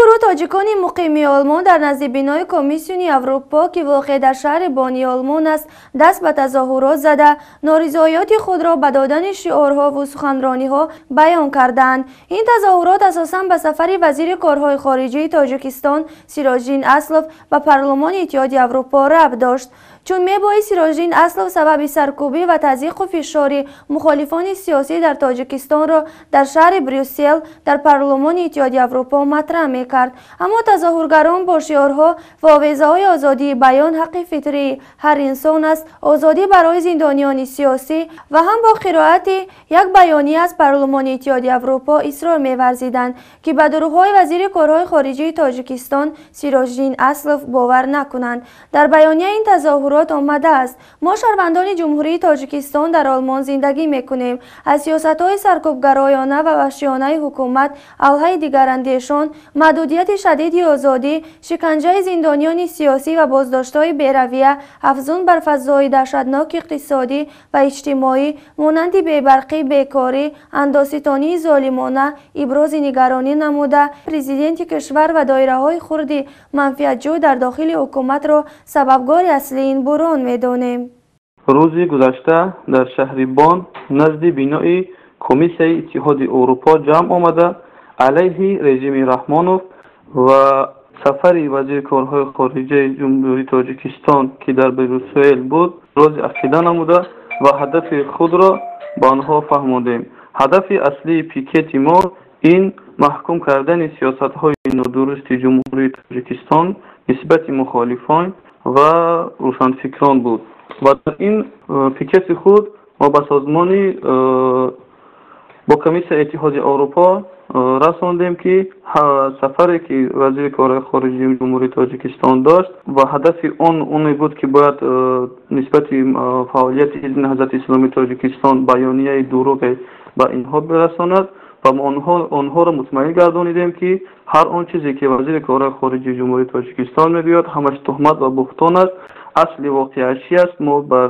گروه تاجیکان مقیم آلمان در نزد بینای کمیسیون اروپا که واقع در شهر بانی آلمان است دست به تظاهرات زده نارضایتی خود را به دادن شعارها و سخنرانی‌ها بیان کردند. این تظاهرات اساساً به سفر وزیر کارهای خارجه تاجیکستان سیراجدین اسلوف به پارلمان اتحادیه اروپا ربط داشت، چون میبایست سیراجدین اسلوف سبب سرکوبی و تضییق و فشار مخالفان سیاسی در تاجیکستان را در شهر بریوسل در پارلمان اتحادیه اروپا مطرح میکرد. اما تظاهرگران با شعارها و آویزه‌های آزادی بیان حق فطری هر انسان است، آزادی برای زندانیان سیاسی و هم با قرائت یک بیانیه از پارلمان اتحادیه اروپا اصرار می‌ورزیدند که به دروغ‌های وزیر کارهای خارجه تاجیکستان سیراجدین اسلوف باور نکنند. در بیانیه این تظاهرات آمده است: ما شهروندان جمهوری تاجیکستان در آلمان زندگی میکنیم. از سیاست‌های سرکوبگرایانه و وحشیانه حکومت علیه دیگراندیشان، محدودیت شدید آزادی، شکنجه زندانیان سیاسی و بازداشت‌های بی‌رویه، افزون بر فضای دهشتناک اقتصادی و اجتماعی مانند بی‌برقی، بیکاری، اندوستانی ظالمانه ابراز نگرانی نموده پرزیدنت کشور و دایره‌های خرد منفعت‌جو در داخل حکومت را سببگار اصلی این بحران می‌دانیم. روز گذشته در شهر بان نزد بینای کمیسیون اتحاد اروپا جمع آمده علیه رژیم رحمانوف و سفر وزیر کارهای خارجه جمهوری تاجیکستان که در بروسل بود روز عقیده نموده و هدف خود را به آنها فهماندیم. هدف اصلی پیکت ما این محکوم کردن سیاست‌های نادرست جمهوری تاجیکستان نسبت مخالفان و روشنفکران بود و در این پیکت خود ما به سازمان با کمیسیون اتحاد اروپا رساندیم که سفری که وزیر کارهای خارجه جمهوری تاجیکستان داشت و هدف اون بود که باید نسبت فعالیت حزب نهضت اسلامی تاجیکستان بیانیه دروغ به اینها برساند و ما آنها را مطمئن گردانیدیم که هر آن چیزی که وزیر کارهای خارجه جمهوری تاجیکستان میگوید همش تهمت و بهتان است، اصل واقعی چی است ما بر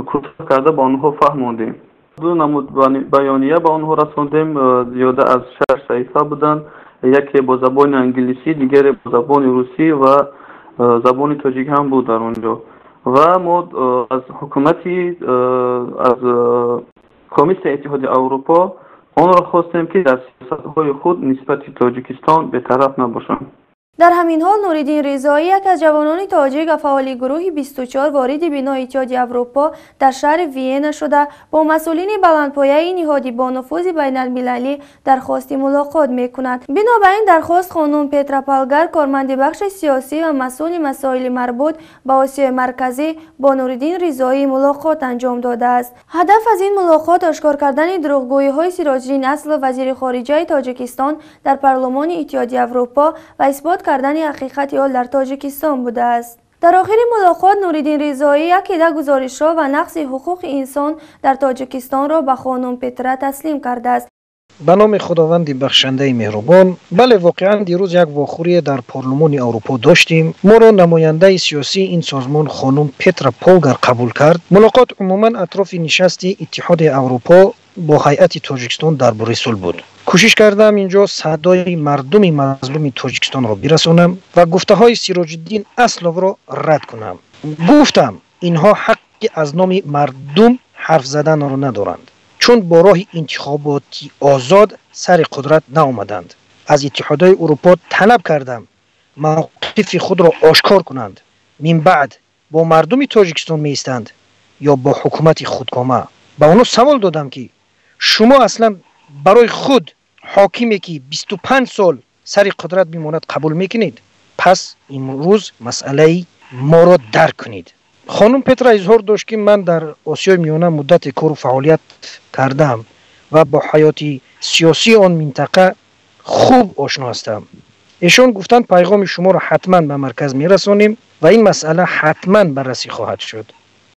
کوتاه کرده با آنها فهماندیم. دو نمود بیانیه با آنها رساندیم، زیاده از 6 صفحه بودند، یکی با زبان انگلیسی، دیگری با زبان روسی و زبان تاجیک هم بود در اونجا و ما از حکومتی از کمیسیون اتحاد اروپا آن را خواستیم که در سیاست‌های خود نسبت تاجیکستان به طرف نباشند. در همین حال نوریدین رضایی یک از جوانان تاجیک و فعال گروه 24 وارد بینای اتحادیه اروپا در شهر وین شده با مسئولین بلندپایه نهادی با نفوذ بین المللی درخواست ملاقات میکند. بنابراین درخواست خانم پترا پالگر کارمند بخش سیاسی و مسئول مسائل مربوط به آسیای مرکزی با نوریدین رضایی ملاقات انجام داده است. هدف از این ملاقات آشکار کردن دروغگویی‌های سیراجدین اسلوف وزیر خارجه تاجیکستان در پارلمان اتحادیه اروپا و اثبات کردن حقیقت حال در تاجیکستان بوده است. در آخر ملاقات نوریدین رضایی یک عده گزارش‌ها و نقض حقوق انسان در تاجیکستان را به خانم پترا تسلیم کرده است. به نام خداوند بخشنده مهربان، بله واقعا دیروز یک واخوری در پارلمان اروپا داشتیم. ما را نماینده سیاسی این سازمان خانم پترا پالگر قبول کرد. ملاقات عموما اطراف نشست اتحاد اروپا با هیئت تاجیکستان در بریسل بود. کوشش کردم اینجا صدای مردم مظلوم تاجیکستان را برسانم و گفته های سیراجدین اسلوف را رد کنم. گفتم اینها حقی از نام مردم حرف زدن را ندارند، چون با راه انتخاباتی آزاد سر قدرت نآمدند. از اتحادیه اروپا طلب کردم موقف خود را آشکار کنند. من بعد با مردم تاجیکستان می ایستند یا با حکومت خودکامه؟ با اونو سوال دادم که شما اصلا برای خود حاکمی که 25 سال سر قدرت میماند قبول میکنید؟ پس امروز مسئله ما را درک کنید. خانم پترا اظهار داشت که من در آسیای میانه مدت کار و فعالیت کردم و با حیات سیاسی آن منطقه خوب آشنا هستم. ایشان گفتند پیغام شما را حتما به مرکز میرسانیم و این مسئله حتما بررسی خواهد شد.